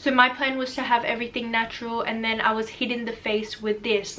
So my plan was to have everything natural, and then I was hitting the face with this.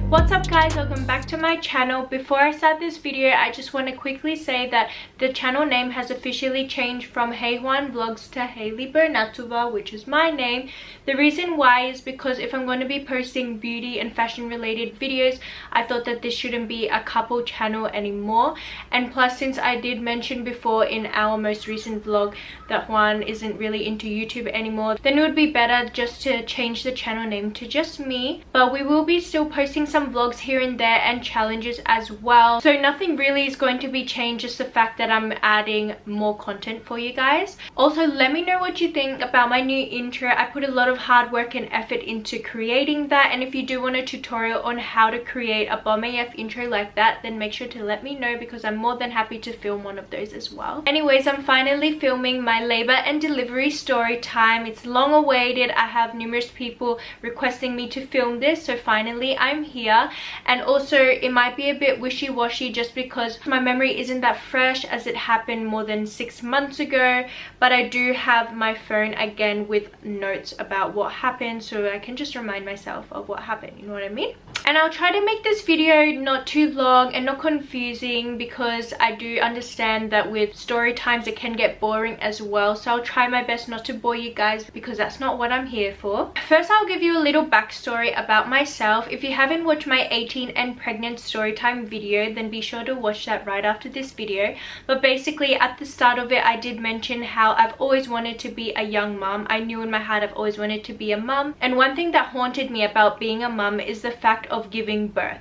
What's up guys, welcome back to my channel. Before I start this video, I just want to quickly say that the channel name has officially changed from Hey Juan Vlogs to hayleybernatova, which is my name. The reason why is because if I'm going to be posting beauty and fashion related videos, I thought that this shouldn't be a couple channel anymore. And plus, since I did mention before in our most recent vlog that Juan isn't really into YouTube anymore, then it would be better just to change the channel name to just me. But we will be still posting some vlogs here and there and challenges as well, so nothing really is going to be changed, just the fact that I'm adding more content for you guys. Also, let me know what you think about my new intro. I put a lot of hard work and effort into creating that, and if you do want a tutorial on how to create a bomb AF intro like that, then make sure to let me know, because I'm more than happy to film one of those as well. Anyways, I'm finally filming my labor and delivery story time. It's long awaited. I have numerous people requesting me to film this, so finally I'm here. And also, it might be a bit wishy-washy just because my memory isn't that fresh, as it happened more than 6 months ago, but I do have my phone again with notes about what happened, so I can just remind myself of what happened, you know what I mean? And I'll try to make this video not too long and not confusing, because I do understand that with story times it can get boring as well, so I'll try my best not to bore you guys, because that's not what I'm here for. First, I'll give you a little backstory about myself. If you haven't watched my 18 and pregnant storytime video, then be sure to watch that right after this video. But basically, at the start of it, I did mention how I've always wanted to be a young mum. I knew in my heart I've always wanted to be a mum, and one thing that haunted me about being a mum is the fact of giving birth.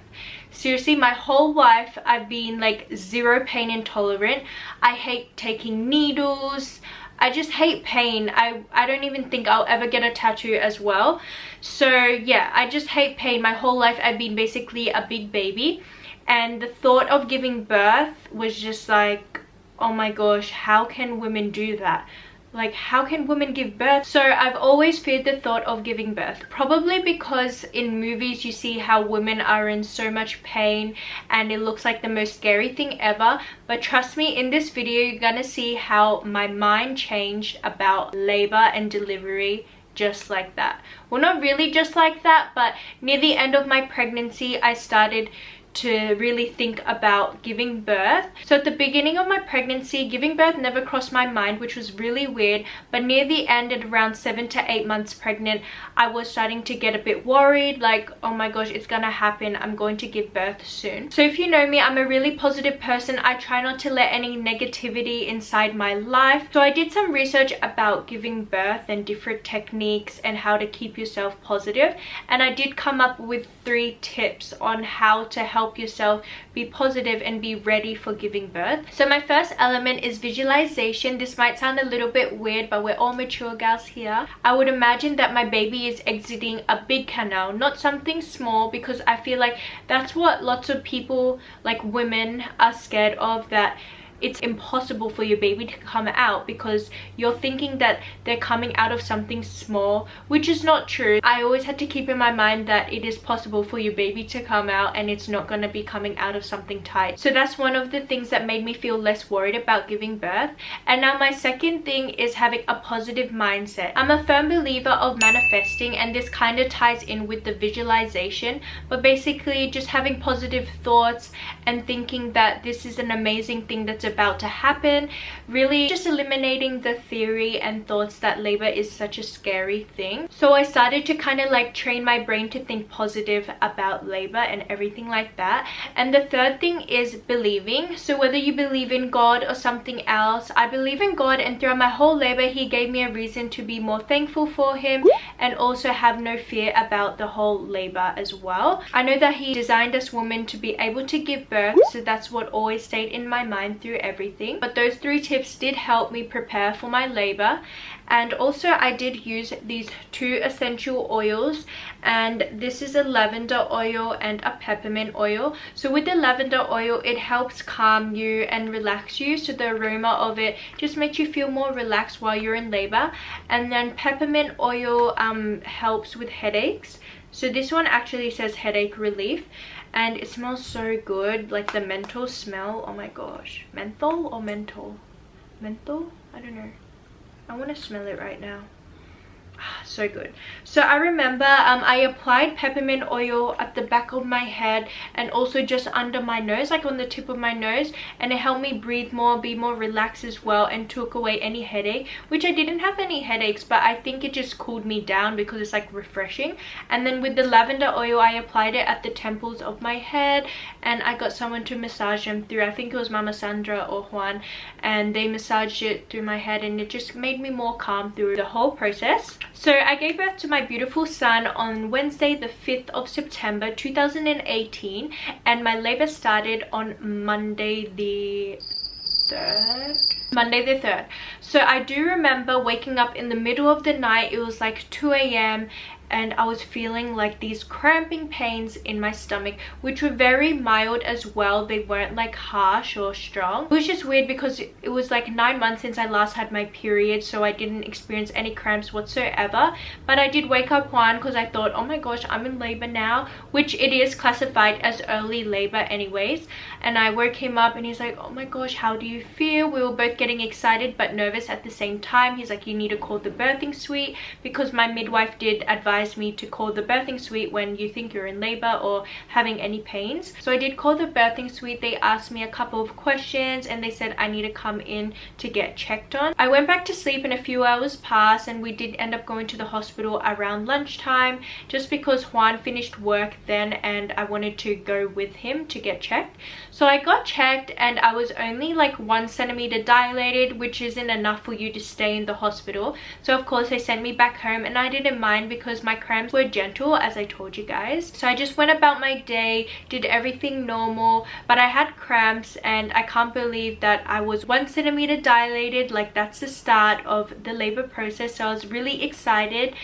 Seriously, my whole life I've been like zero pain intolerant. I hate taking needles. I just hate pain. I don't even think I'll ever get a tattoo as well. So yeah, I just hate pain. My whole life I've been basically a big baby, and the thought of giving birth was just like, oh my gosh, how can women do that? Like, how can women give birth? So I've always feared the thought of giving birth, probably because in movies you see how women are in so much pain and it looks like the most scary thing ever. But trust me, in this video you're gonna see how my mind changed about labor and delivery just like that. Well, not really just like that, but near the end of my pregnancy I started to really think about giving birth. So at the beginning of my pregnancy, giving birth never crossed my mind, which was really weird, but near the end, at around 7 to 8 months pregnant, I was starting to get a bit worried, like, oh my gosh, it's gonna happen, I'm going to give birth soon. So if you know me, I'm a really positive person. I try not to let any negativity inside my life. So I did some research about giving birth and different techniques and how to keep yourself positive, and I did come up with 3 tips on how to help yourself be positive and be ready for giving birth. So my first element is visualization. This might sound a little bit weird, but we're all mature gals here. I would imagine that my baby is exiting a big canal, not something small, because I feel like that's what lots of people, like women, are scared of, that it's impossible for your baby to come out because you're thinking that they're coming out of something small, which is not true. I always had to keep in my mind that it is possible for your baby to come out, and it's not going to be coming out of something tight. So that's one of the things that made me feel less worried about giving birth. And now my second thing is having a positive mindset. I'm a firm believer of manifesting, and this kind of ties in with the visualization, but basically just having positive thoughts and thinking that this is an amazing thing that's about to happen, really just eliminating the theory and thoughts that labor is such a scary thing. So I started to kind of like train my brain to think positive about labor and everything like that. And the third thing is believing. So whether you believe in God or something else, I believe in God, and throughout my whole labor he gave me a reason to be more thankful for him and also have no fear about the whole labor as well. I know that he designed us women to be able to give birth, so that's what always stayed in my mind through everything. But those 3 tips did help me prepare for my labor. And also I did use these 2 essential oils, and this is a lavender oil and a peppermint oil. So with the lavender oil, it helps calm you and relax you, so the aroma of it just makes you feel more relaxed while you're in labor. And then peppermint oil helps with headaches. So this one actually says headache relief. and it smells so good, like the menthol smell. Oh my gosh, menthol or menthol? Menthol? I don't know. I want to smell it right now. So good. So I remember I applied peppermint oil at the back of my head and also just under my nose, like on the tip of my nose, and it helped me breathe more, be more relaxed as well, and took away any headache, which I didn't have any headaches, but I think it just cooled me down because it's like refreshing. And then with the lavender oil, I applied it at the temples of my head, and I got someone to massage them through. I think it was Mama Sandra or Juan, and they massaged it through my head, and it just made me more calm through the whole process. So I gave birth to my beautiful son on Wednesday the 5th of September 2018, and my labor started on Monday the 3rd. So I do remember waking up in the middle of the night. It was like 2 a.m. and I was feeling like these cramping pains in my stomach, which were very mild as well. They weren't like harsh or strong. It was just weird because it was like 9 months since I last had my period, so I didn't experience any cramps whatsoever. But I did wake up Juan because I thought, oh my gosh, I'm in labor now, which it is classified as early labor anyways. And I woke him up and he's like, oh my gosh, how do you feel? We were both getting excited but nervous at the same time. He's like, you need to call the birthing suite, because my midwife did advise me to call the birthing suite when you think you're in labor or having any pains. So I did call the birthing suite. They asked me a couple of questions and they said I need to come in to get checked on. I went back to sleep and a few hours passed, and we did end up going to the hospital around lunchtime just because Juan finished work then and I wanted to go with him to get checked. So I got checked and I was only like 1 centimeter dilated, which isn't enough for you to stay in the hospital. So of course they sent me back home, and I didn't mind because my cramps were gentle, as I told you guys. So I just went about my day, did everything normal, but I had cramps, and I can't believe that I was 1 centimeter dilated. Like, that's the start of the labor process. So I was really excited.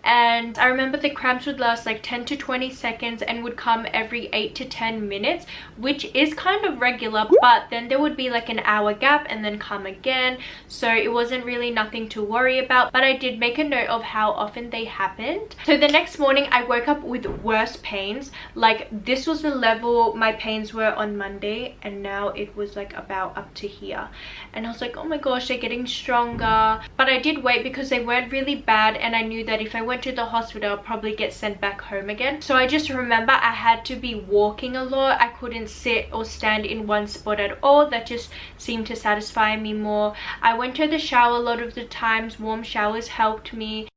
And I remember the cramps would last like 10 to 20 seconds and would come every 8 to 10 minutes, which is kind of regular, but then there would be like an hour gap and then come again. So it wasn't really nothing to worry about, but I did make a note of how often they happened. So the next morning I woke up with worse pains. Like, this was the level my pains were on Monday, and now it was like about up to here. And I was like, oh my gosh, they're getting stronger. But I did wait because they weren't really bad, and I knew that if I went to the hospital I'll probably get sent back home again. So I just remember I had to be walking a lot. I couldn't sit or stand in one spot at all. That just seemed to satisfy me more. I went to the shower a lot of the times. Warm showers helped me.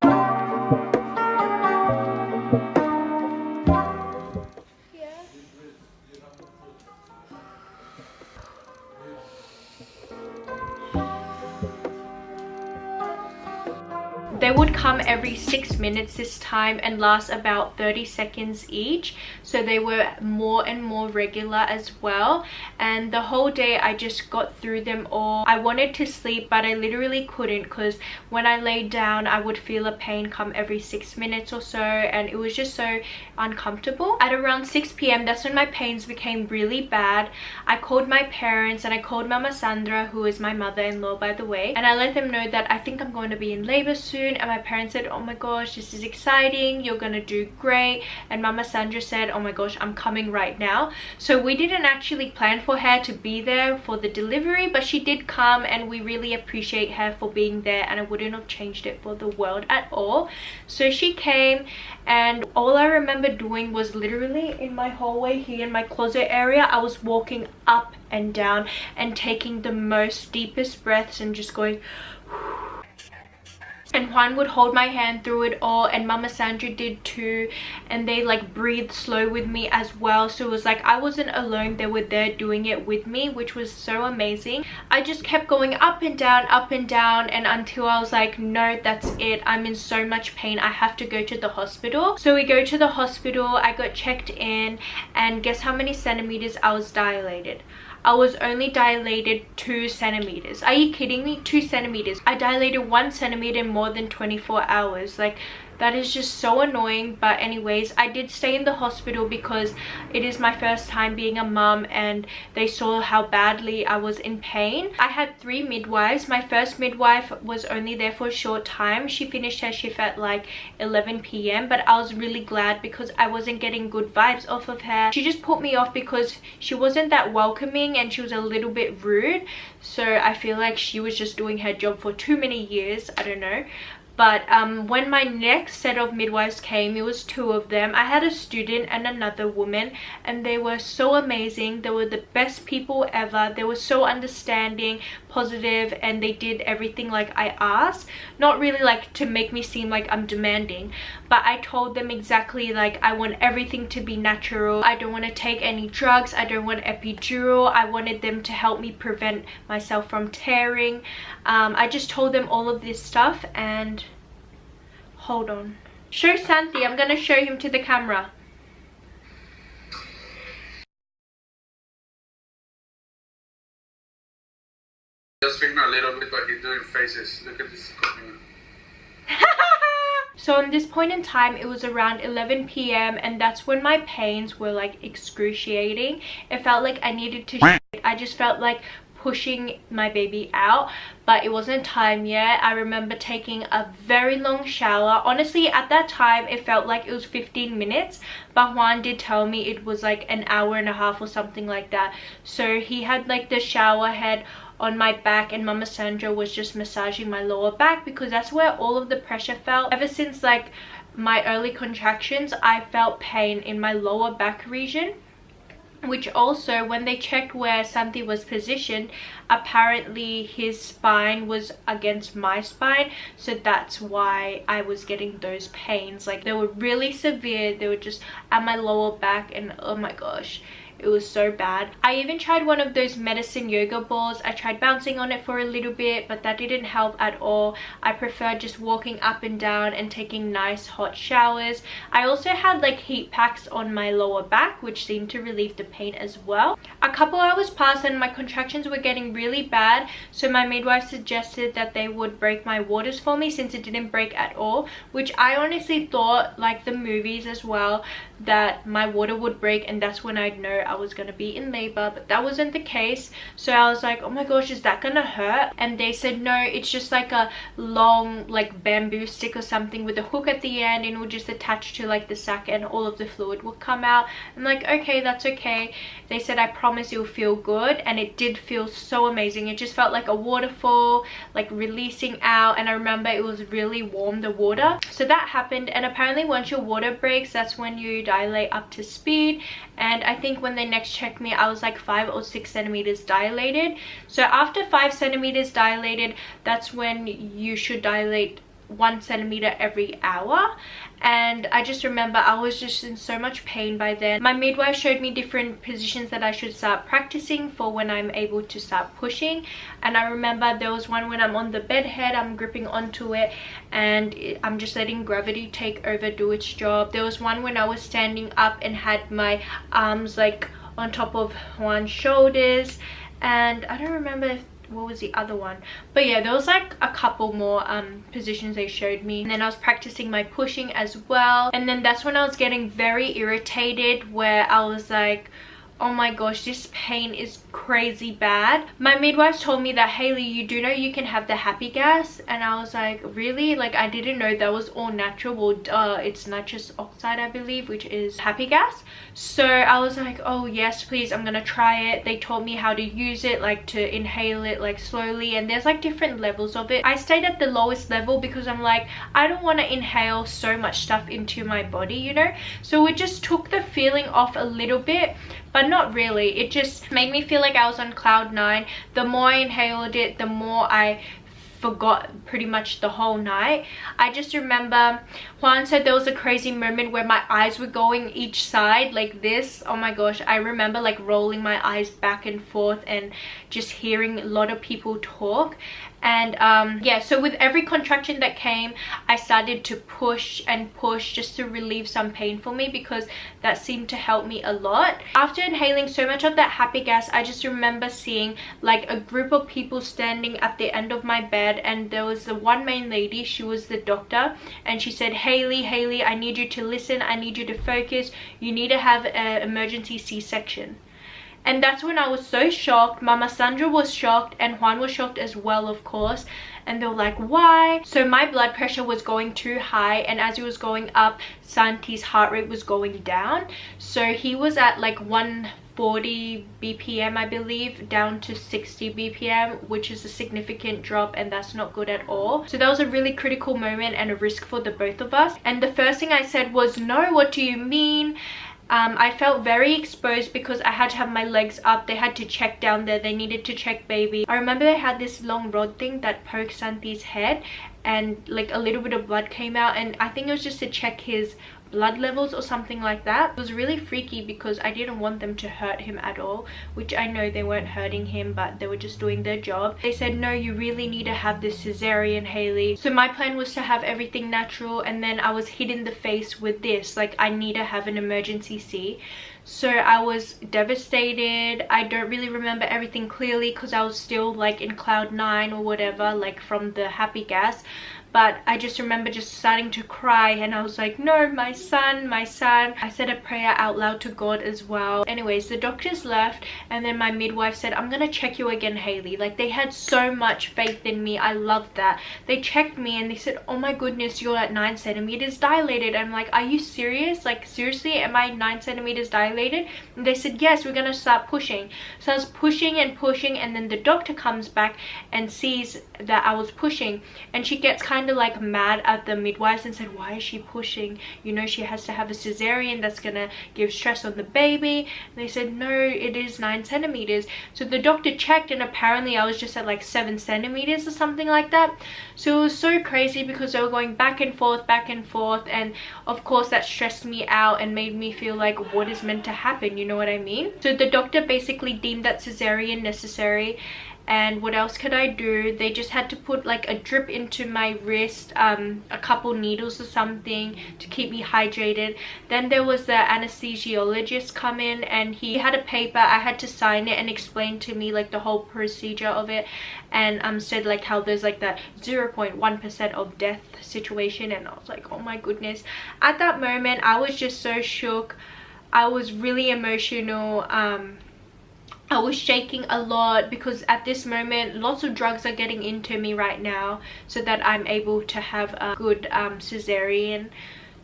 They would come every 6 minutes this time and last about 30 seconds each. So they were more and more regular as well. And the whole day I just got through them all. I wanted to sleep, but I literally couldn't, because when I laid down I would feel a pain come every 6 minutes or so, and it was just so uncomfortable. At around 6 p.m. that's when my pains became really bad. I called my parents and I called Mama Sandra, who is my mother-in-law by the way, and I let them know that I think I'm going to be in labor soon. And my parents said, oh my gosh, this is exciting, you're gonna do great. And Mama Sandra said, oh my gosh, I'm coming right now. So we didn't actually plan for her to be there for the delivery, but she did come, and we really appreciate her for being there, and I wouldn't have changed it for the world at all. So she came, and all I remember doing was literally in my hallway here in my closet area, I was walking up and down and taking the most deepest breaths and just going and Juan would hold my hand through it all, and Mama Sandra did too, and they like breathed slow with me as well. So it was like I wasn't alone, they were there doing it with me, which was so amazing. I just kept going up and down and until I was like, no, that's it, I'm in so much pain, I have to go to the hospital. So we go to the hospital, I got checked in, and guess how many centimeters I was dilated? I was only dilated 2 centimeters. Are you kidding me? 2 centimeters. I dilated 1 centimeter in more than 24 hours. Like, That is just so annoying. But anyways, I did stay in the hospital because it is my first time being a mum, and they saw how badly I was in pain. I had 3 midwives. My first midwife was only there for a short time. She finished her shift at like 11 p.m, but I was really glad because I wasn't getting good vibes off of her. She just put me off because she wasn't that welcoming and she was a little bit rude. So I feel like she was just doing her job for too many years. I don't know. But when my next set of midwives came, it was 2 of them. I had a student and another woman, and they were so amazing. They were the best people ever. They were so understanding, positive, and they did everything like I asked. Not really like to make me seem like I'm demanding, but I told them exactly like I want everything to be natural. I don't want to take any drugs. I don't want epidural. I wanted them to help me prevent myself from tearing. I just told them all of this stuff. And hold on, show Santi. I'm gonna show him to the camera. Just film a little bit, but he's doing faces. Look at this. So on this point in time, it was around 11 p.m, and that's when my pains were like excruciating. It felt like I needed to shit. I just felt like pushing my baby out, but it wasn't time yet. I remember taking a very long shower. Honestly, at that time it felt like it was 15 minutes, but Juan did tell me it was like an hour and a half or something like that. So he had like the shower head on my back, and Mama Sandra was just massaging my lower back because that's where all of the pressure felt. Ever since like my early contractions, I felt pain in my lower back region, which also when they checked where Santi was positioned, apparently his spine was against my spine, so that's why I was getting those pains. Like they were really severe. They were just at my lower back, and oh my gosh, it was so bad. I even tried one of those medicine yoga balls. I tried bouncing on it for a little bit, but that didn't help at all. I preferred just walking up and down and taking nice hot showers. I also had like heat packs on my lower back, which seemed to relieve the pain as well. A couple hours passed and my contractions were getting really bad, so my midwife suggested that they would break my waters for me since it didn't break at all, which I honestly thought, like the movies as well, that my water would break and that's when I'd know I was gonna be in labor, but that wasn't the case. So I was like, oh my gosh, is that gonna hurt? And they said no, it's just like a long like bamboo stick or something with a hook at the end, and it would just attach to like the sac and all of the fluid will come out. I'm like, okay, that's okay. They said I promise you'll feel good, and it did feel so amazing. It just felt like a waterfall, like releasing out. And I remember it was really warm, the water. So that happened, and apparently once your water breaks, that's when you dilate up to speed. And I think when they next checked me, I was like 5 or 6 centimeters dilated. So after 5 centimeters dilated, that's when you should dilate 1 centimeter every hour. And I just remember I was just in so much pain by then. My midwife showed me different positions that I should start practicing for when I'm able to start pushing. And I remember there was one when I'm on the bed head, I'm gripping onto it and I'm just letting gravity take over, do its job. There was one when I was standing up and had my arms like on top of Juan's shoulders, and I don't remember if what was the other one, but yeah, there was like a couple more positions they showed me. And then I was practicing my pushing as well, and then that's when I was getting very irritated, where I was like, oh my gosh, this pain is crazy bad. My midwife told me that, Hayley, you do know you can have the happy gas? And I was like, really? Like, I didn't know that was all natural. Well, it's nitrous oxide, I believe, which is happy gas. So I was like, oh yes, please, I'm gonna try it. They taught me how to use it, like to inhale it like slowly, and there's like different levels of it. I stayed at the lowest level because I'm like, I don't want to inhale so much stuff into my body, you know. So it just took the feeling off a little bit, but not really. It just made me feel like I was on cloud 9. The more I inhaled it, the more I forgot pretty much the whole night. I just remember Juan said there was a crazy moment where my eyes were going each side like this. Oh my gosh, I remember like rolling my eyes back and forth and just hearing a lot of people talk. And yeah, so with every contraction that came, I started to push and push just to relieve some pain for me, because that seemed to help me a lot. After inhaling so much of that happy gas, I just remember seeing like a group of people standing at the end of my bed, and there was the one main lady. She was the doctor, and she said, Hayley, I need you to listen, I need you to focus, you need to have an emergency C-section. And that's when I was so shocked. Mama Sandra was shocked and Juan was shocked as well, of course. And they were like, why? So my blood pressure was going too high, and as it was going up, Santi's heart rate was going down. So he was at like 140 BPM, I believe, down to 60 BPM, which is a significant drop, and that's not good at all. So that was a really critical moment and a risk for the both of us. And the first thing I said was, no, what do you mean? I felt very exposed because I had to have my legs up. They had to check down there. They needed to check baby. I remember they had this long rod thing that poked Santi's head, and like a little bit of blood came out, and I think it was just to check his blood levels or something like that. It was really freaky because I didn't want them to hurt him at all, which I know they weren't hurting him, but they were just doing their job. They said, no, you really need to have this cesarean, Hayley. So my plan was to have everything natural, and then I was hit in the face with this, like, I need to have an emergency C. So I was devastated. I don't really remember everything clearly because I was still like in cloud 9 or whatever, like from the happy gas. But I just remember just starting to cry, and I was like, no, my son, my son. I said a prayer out loud to God as well. Anyways, the doctors left, and then my midwife said, I'm gonna check you again, Hayley. Like, they had so much faith in me. I loved that. They checked me and they said, oh my goodness, you're at 9 centimeters dilated. I'm like, are you serious? Like, seriously, am I 9 centimeters dilated? And they said, yes, we're gonna start pushing. So I was pushing and pushing, and then the doctor comes back and sees that I was pushing, and she gets kind of like mad at the midwives and said, why is she pushing? You know, she has to have a cesarean, that's gonna give stress on the baby. And they said, no, it is 9 centimeters. So the doctor checked, and apparently I was just at like 7 centimeters or something like that. So it was so crazy because they were going back and forth, and of course that stressed me out and made me feel like, what is meant to happen, you know what I mean? So the doctor basically deemed that cesarean necessary. And what else could I do? They just had to put like a drip into my wrist, a couple needles or something to keep me hydrated. Then there was the anesthesiologist come in, and he had a paper. I had to sign it and explain to me like the whole procedure of it, and said like how there's like that 0.1% of death situation. And I was like, oh my goodness. At that moment I was just so shook. I was really emotional. I was shaking a lot because at this moment lots of drugs are getting into me right now so that I'm able to have a good cesarean.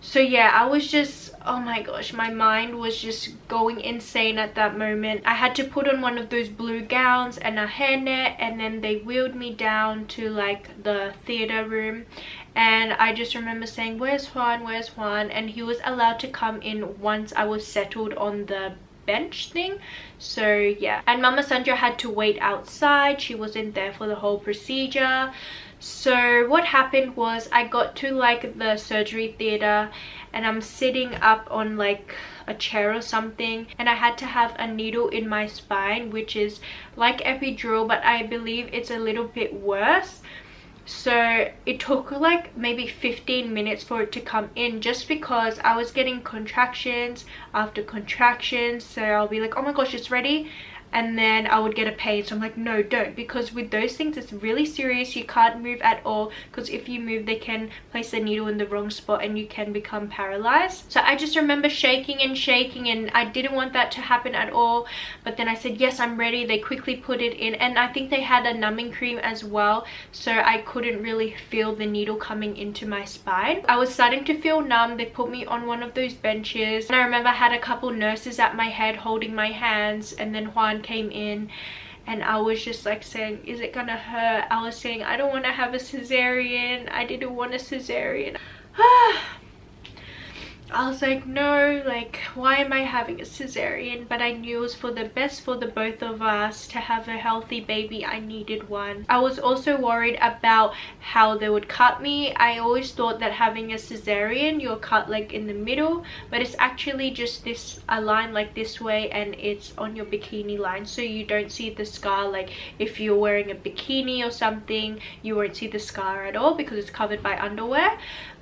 So yeah, I was just, oh my gosh, my mind was just going insane at that moment. I had to put on one of those blue gowns and a hairnet, and then they wheeled me down to like the theater room. And I just remember saying, where's Juan, where's Juan? And he was allowed to come in once I was settled on the bench thing. So yeah, and Mama Sandra had to wait outside. She wasn't there for the whole procedure. So what happened was I got to like the surgery theater, and I'm sitting up on like a chair or something, and I had to have a needle in my spine, which is like epidural, but I believe it's a little bit worse. So it took like maybe 15 minutes for it to come in, just because I was getting contractions after contractions. So I'll be like, oh my gosh, it's ready, and then I would get a pain. So I'm like, no, don't, because with those things it's really serious. You can't move at all, because if you move they can place the needle in the wrong spot and you can become paralyzed. So I just remember shaking and shaking, and I didn't want that to happen at all. But then I said, yes, I'm ready. They quickly put it in, and I think they had a numbing cream as well, so I couldn't really feel the needle coming into my spine. I was starting to feel numb. They put me on one of those benches, and I remember I had a couple nurses at my head holding my hands, and then Juan came in, and I was just like saying, is it gonna hurt? I was saying, I don't want to have a cesarean. I didn't want a cesarean. I was like, no, like, why am I having a cesarean? But I knew it was for the best for the both of us to have a healthy baby. I needed one. I was also worried about how they would cut me. I always thought that having a cesarean, you're cut like in the middle, but it's actually just this, a line like this way, and it's on your bikini line, so you don't see the scar. Like if you're wearing a bikini or something, you won't see the scar at all because it's covered by underwear.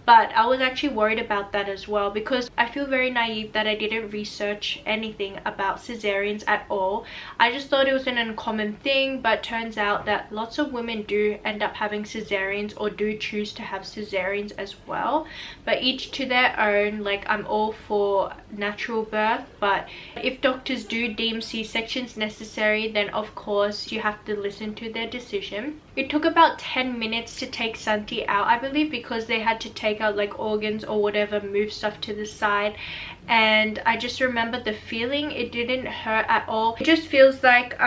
But I was actually worried about that as well, because I feel very naive that I didn't research anything about cesareans at all. I just thought it was an uncommon thing, but turns out that lots of women do end up having cesareans, or do choose to have cesareans as well. But each to their own. Like, I'm all for natural birth, but if doctors do deem C-sections necessary, then of course you have to listen to their decision. It took about 10 minutes to take Santi out, I believe, because they had to take out like organs or whatever, move stuff to the side. And I just remember the feeling. It didn't hurt at all. It just feels like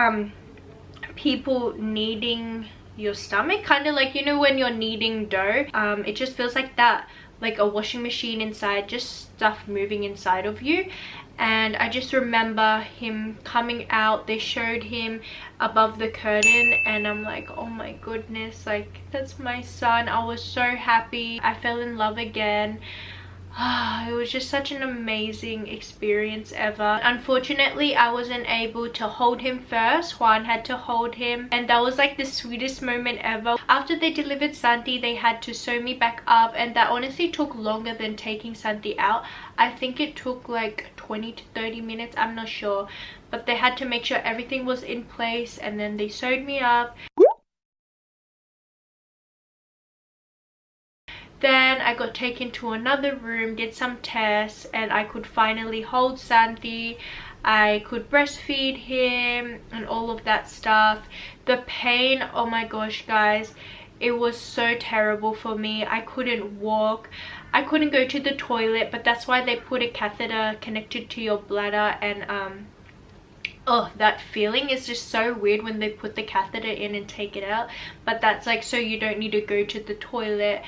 people kneading your stomach, kind of like, you know, when you're kneading dough. It just feels like that, like a washing machine inside, just stuff moving inside of you. And I just remember him coming out. They showed him above the curtain, and I'm like, oh my goodness, like, that's my son. I was so happy. I fell in love again. It was just such an amazing experience ever. Unfortunately, I wasn't able to hold him first. Juan had to hold him, and that was like the sweetest moment ever. After they delivered Santi, they had to sew me back up, and that honestly took longer than taking Santi out. I think it took like 20 to 30 minutes, I'm not sure, but they had to make sure everything was in place, and then they sewed me up. Then I got taken to another room, did some tests, and I could finally hold Santi. I could breastfeed him and all of that stuff. The pain, oh my gosh guys, it was so terrible for me. I couldn't walk. I couldn't go to the toilet, but that's why they put a catheter connected to your bladder. And oh, that feeling is just so weird when they put the catheter in and take it out. But that's like so you don't need to go to the toilet.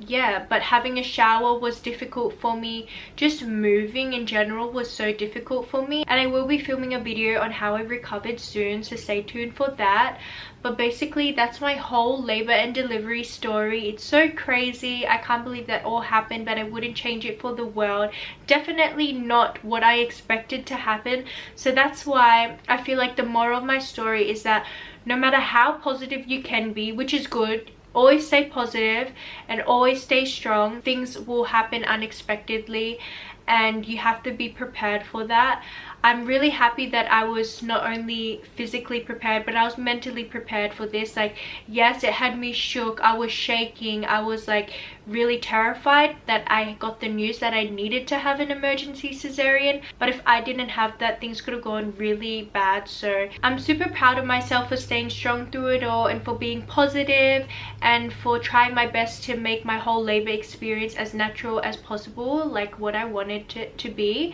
Yeah, but having a shower was difficult for me. Just moving in general was so difficult for me. And I will be filming a video on how I recovered soon, so stay tuned for that. But basically, that's my whole labor and delivery story. It's so crazy. I can't believe that all happened, but I wouldn't change it for the world. Definitely not what I expected to happen. So that's why I feel like the moral of my story is that no matter how positive you can be, which is good, always stay positive and always stay strong. Things will happen unexpectedly, and you have to be prepared for that. I'm really happy that I was not only physically prepared, but I was mentally prepared for this. Like, yes, it had me shook. I was shaking. I was like really terrified that I got the news that I needed to have an emergency cesarean. But if I didn't have that, things could have gone really bad. So I'm super proud of myself for staying strong through it all, and for being positive, and for trying my best to make my whole labor experience as natural as possible, like what I wanted it to be.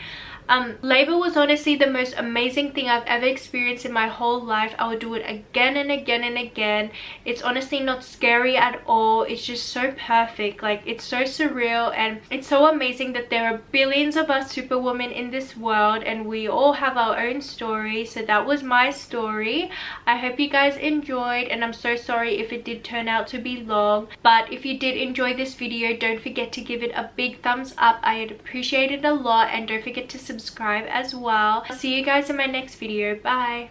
Labor was honestly the most amazing thing I've ever experienced in my whole life. I would do it again and again and again. It's honestly not scary at all. It's just so perfect. Like, it's so surreal, and it's so amazing that there are billions of us superwomen in this world, and we all have our own story. So that was my story. I hope you guys enjoyed, and I'm so sorry if it did turn out to be long. But if you did enjoy this video, don't forget to give it a big thumbs up. I'd appreciate it a lot, and don't forget to subscribe as well. I'll see you guys in my next video. Bye.